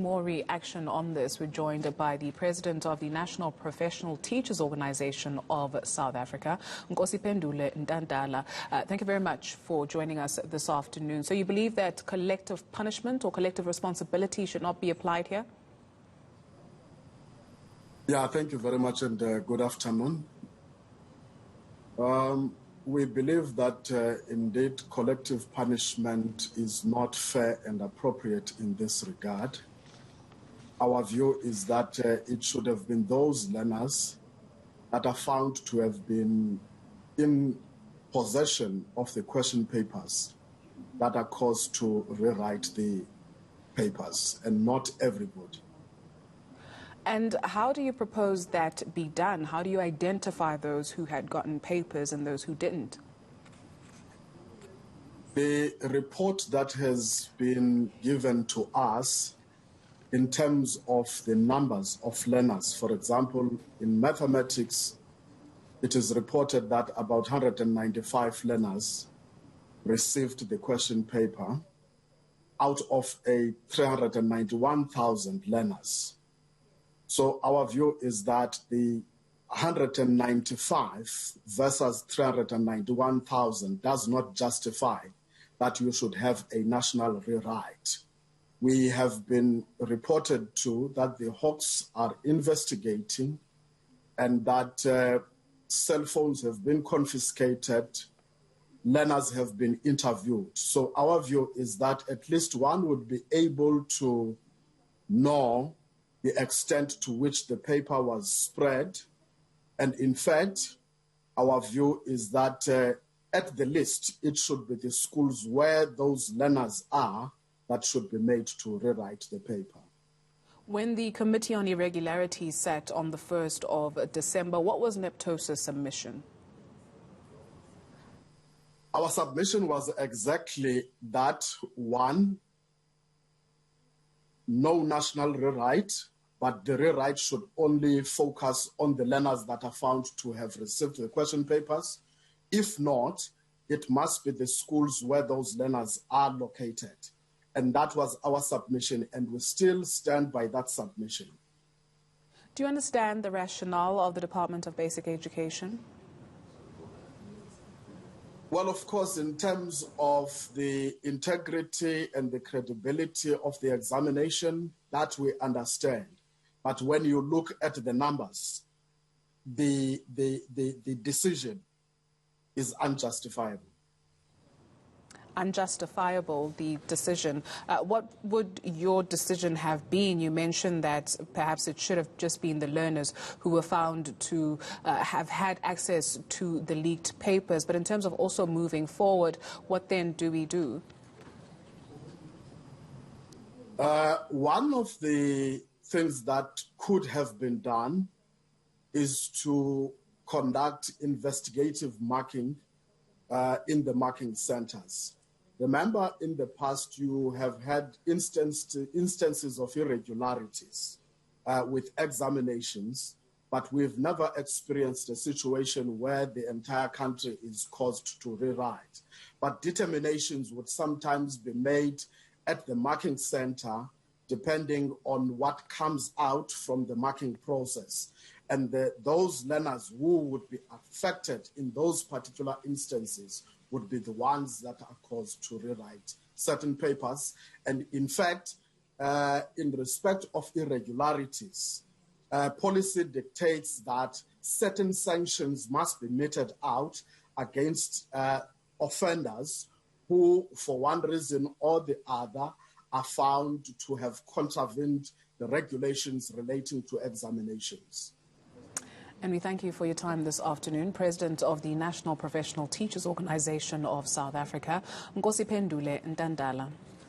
More reaction on this. We're joined by the president of the National Professional Teachers Organization of South Africa, Nkosiphendule Ntantala. Thank you very much for joining us this afternoon. So you believe that collective punishment or collective responsibility should not be applied here? Yeah, thank you very much and good afternoon. We believe that indeed collective punishment is not fair and appropriate in this regard. Our view is that it should have been those learners that are found to have been in possession of the question papers that are caused to rewrite the papers, and not everybody. And how do you propose that be done? How do you identify those who had gotten papers and those who didn't? The report that has been given to us in terms of the numbers of learners, for example, in mathematics, it is reported that about 195 learners received the question paper out of a 391,000 learners. So our view is that the 195 versus 391,000 does not justify that you should have a national rewrite. We have been reported to that the Hawks are investigating and that cell phones have been confiscated, learners have been interviewed. So our view is that at least one would be able to know the extent to which the paper was spread. And in fact, our view is that at the least, it should be the schools where those learners are that should be made to rewrite the paper. When the Committee on Irregularities sat on the 1st of December, what was Neptos' submission? Our submission was exactly that: one, no national rewrite, but the rewrite should only focus on the learners that are found to have received the question papers. If not, it must be the schools where those learners are located. And that was our submission, and we still stand by that submission. Do you understand the rationale of the Department of Basic Education? Well, of course, in terms of the integrity and the credibility of the examination, that we understand. But when you look at the numbers, the decision is unjustifiable. Unjustifiable, the decision. What would your decision have been? You mentioned that perhaps it should have just been the learners who were found to have had access to the leaked papers. But in terms of also moving forward, what then do we do? One of the things that could have been done is to conduct investigative marking in the marking centers. Remember, in the past, you have had instances of irregularities with examinations, but we've never experienced a situation where the entire country is caused to rewrite. But determinations would sometimes be made at the marking center, depending on what comes out from the marking process. And those learners who would be affected in those particular instances would be the ones that are caused to rewrite certain papers. And in fact, in respect of irregularities, policy dictates that certain sanctions must be meted out against offenders who, for one reason or the other, are found to have contravened the regulations relating to examinations. And we thank you for your time this afternoon. President of the National Professional Teachers Organization of South Africa, Nkosiphendule Ntantala.